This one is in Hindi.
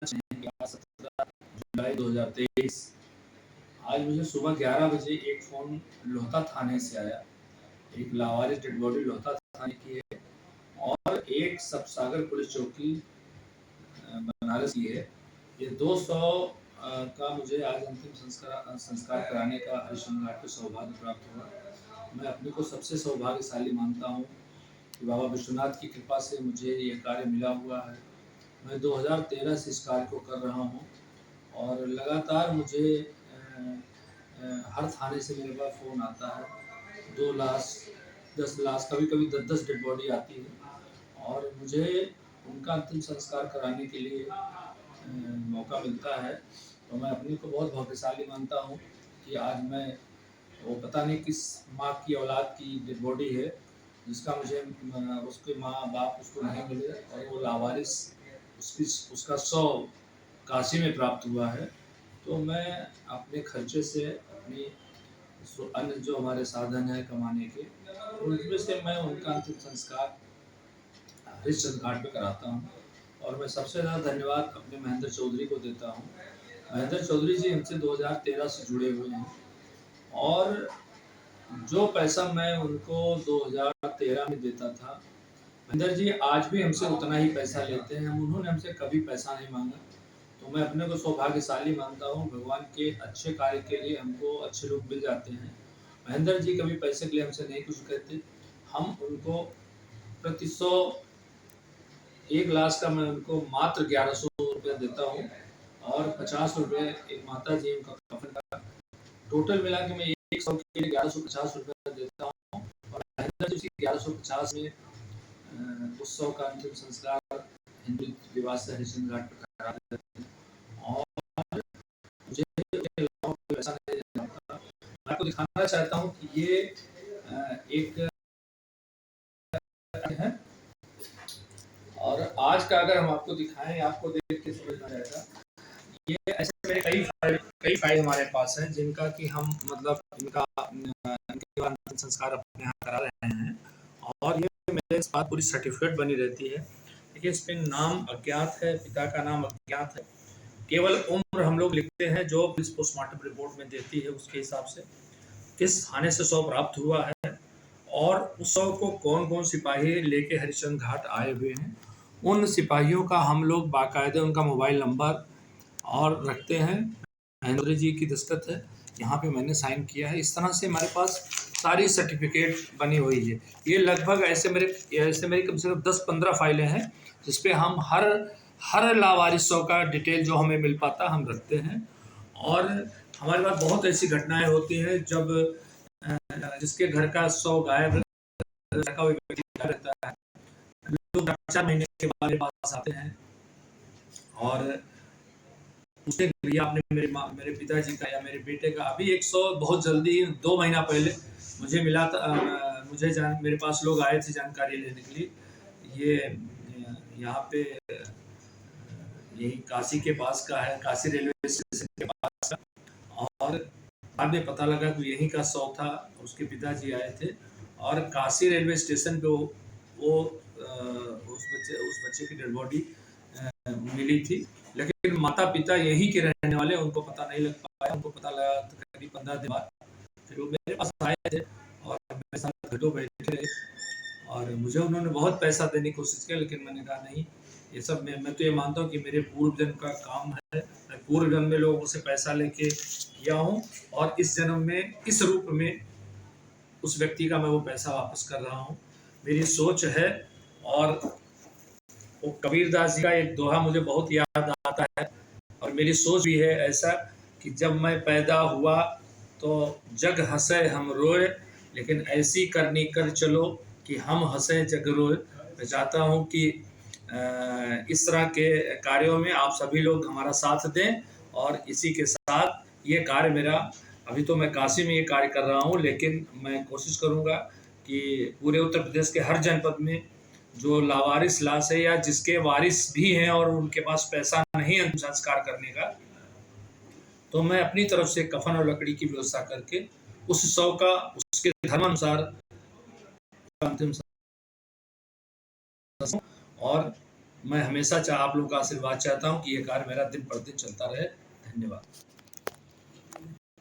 आज 17 जुलाई 2023। आज मुझे सुबह 11 बजे एक फ़ोन लोहता थाने से आया। एक लावारिस डेड बॉडी लोहता थाने की है और एक सबसागर पुलिस चौकी बनारस की है। ये 200 का मुझे आज अंतिम संस्कार कराने का हरिश्चंद्र घाट पे सौभाग्य प्राप्त हुआ। मैं अपने को सबसे सौभाग्यशाली मानता हूँ कि बाबा विश्वनाथ की कृपा से मुझे ये कार्य मिला हुआ है। मैं 2013 से इस कार्य को कर रहा हूँ और लगातार मुझे हर थाने से मेरे पास फ़ोन आता है। 2 लाश, 10 लाश, कभी-कभी 10-10 डेड बॉडी आती है और मुझे उनका अंतिम संस्कार कराने के लिए मौका मिलता है। तो मैं अपने को बहुत भाग्यशाली मानता हूँ कि आज मैं वो पता नहीं किस माँ की औलाद की डेड बॉडी है जिसका मुझे उसके माँ बाप उसको नहीं मिले और वो लावारिस उसका शव काशी में प्राप्त हुआ है। तो मैं अपने खर्चे से अपनी अन्य जो हमारे साधन है कमाने के उनमें से मैं उनका अंतिम संस्कार हरिश्चंद्र घाट पे कराता हूँ। और मैं सबसे ज़्यादा धन्यवाद अपने महेंद्र चौधरी को देता हूँ। महेंद्र चौधरी जी हमसे 2013 से जुड़े हुए हैं और जो पैसा मैं उनको 2013 में देता था, महेंद्र जी आज भी हमसे उतना ही पैसा लेते हैं। उन्होंने हमसे कभी पैसा नहीं मांगा। तो मैं अपने को सौभाग्यशाली मानता हूँ। भगवान के अच्छे कार्य के लिए हमको अच्छे लोग मिल जाते हैं। महेंद्र जी कभी पैसे के लिए हमसे नहीं कुछ कहते। हम उनको प्रति 100 1 लाख का मैं उनको मात्र 1100 रुपया देता हूँ और 50 रुपये एक माता जी उनका कफन का टोटल मिला के मैं 100 के लिए 1150 रुपया देता हूँ और महेंद्र जी 1150 में उत्सव का अंतिम संस्कार हिंदू विवाह से हरिश्चंद्र घाट पर करा देते हैं। और मुझे ऐसा नहीं लगता। मैं आपको दिखाना चाहता हूँ कि ये एक है और आज का अगर हम आपको दिखाएं आपको देख के समझ में आएगा। ये ऐसे मेरे कई फाइल हमारे पास हैं जिनका कि हम मतलब इनका अंतिम संस्कार अपने यहाँ करा रहे हैं और ये मेरे पास पूरी सर्टिफिकेट बनी रहती है। देखिए इस पे नाम अज्ञात है, पिता का नाम अज्ञात है, केवल उम्र हम लोग लिखते हैं जो पुलिस पोस्टमार्टम रिपोर्ट में देती है उसके हिसाब से, किस थाने से शव प्राप्त हुआ है और उस शव को कौन कौन सिपाही लेके हरिश्चंद्र घाट आए हुए हैं, उन सिपाहियों का हम लोग बाकायदे उनका मोबाइल नंबर और रखते हैं। महेंद्र जी की दस्तखत है, यहाँ पे मैंने साइन किया है। इस तरह से हमारे पास सारी सर्टिफिकेट बनी हुई है। ये लगभग ऐसे मेरी कम से कम 10-15 फाइलें हैं जिसपे हम हर लावारिस शव का डिटेल जो हमें मिल पाता हम रखते हैं। और हमारे पास बहुत ऐसी घटनाएं होती हैं जब जिसके घर का शव गायब रहता है, लोग 4 महीने के बाद मेरे पास आते हैं और उसने भैया आपने मेरे पिताजी का या मेरे बेटे का अभी 100 बहुत जल्दी 2 महीना पहले मुझे मिला था। मेरे पास लोग आए थे जानकारी लेने के लिए। ये यहाँ पे यही काशी के पास का है, काशी रेलवे स्टेशन के पास का। और बाद में पता लगा कि यहीं का शव था। उसके पिताजी आए थे और काशी रेलवे स्टेशन पे वो उस बच्चे की डेड बॉडी मिली थी। लेकिन माता पिता यहीं के रहने वाले, उनको पता नहीं लग पाया। उनको पता लगा करीब 15 दिन बाद फिर वो मेरे पास आए थे और मेरे साथ घटो बैठे और मुझे उन्होंने बहुत पैसा देने की कोशिश की, लेकिन मैंने कहा नहीं, ये सब मैं तो ये मानता हूँ कि मेरे पूर्व जन्म का काम है। मैं पूर्व जन्म में लोगों से पैसा लेके किया हूँ और इस जन्म में इस रूप में उस व्यक्ति का मैं वो पैसा वापस कर रहा हूँ, मेरी सोच है। और वो कबीरदास जी का एक दोहा मुझे बहुत याद आता है और मेरी सोच भी है ऐसा कि जब मैं पैदा हुआ तो जग हंसे हम रोए, लेकिन ऐसी करनी कर चलो कि हम हंसे जग रोए। मैं चाहता हूँ कि इस तरह के कार्यों में आप सभी लोग हमारा साथ दें और इसी के साथ ये कार्य मेरा, अभी तो मैं काशी में ये कार्य कर रहा हूँ, लेकिन मैं कोशिश करूँगा कि पूरे उत्तर प्रदेश के हर जनपद में जो लावारिस लाश है या जिसके वारिस भी हैं और उनके पास पैसा नहीं अंतिम संस्कार करने का, तो मैं अपनी तरफ से कफन और लकड़ी की व्यवस्था करके उस शव का उसके धर्मानुसार अंतिम और मैं हमेशा आप लोगों का आशीर्वाद चाहता हूँ कि ये कार्य मेरा दिन प्रतिदिन चलता रहे। धन्यवाद।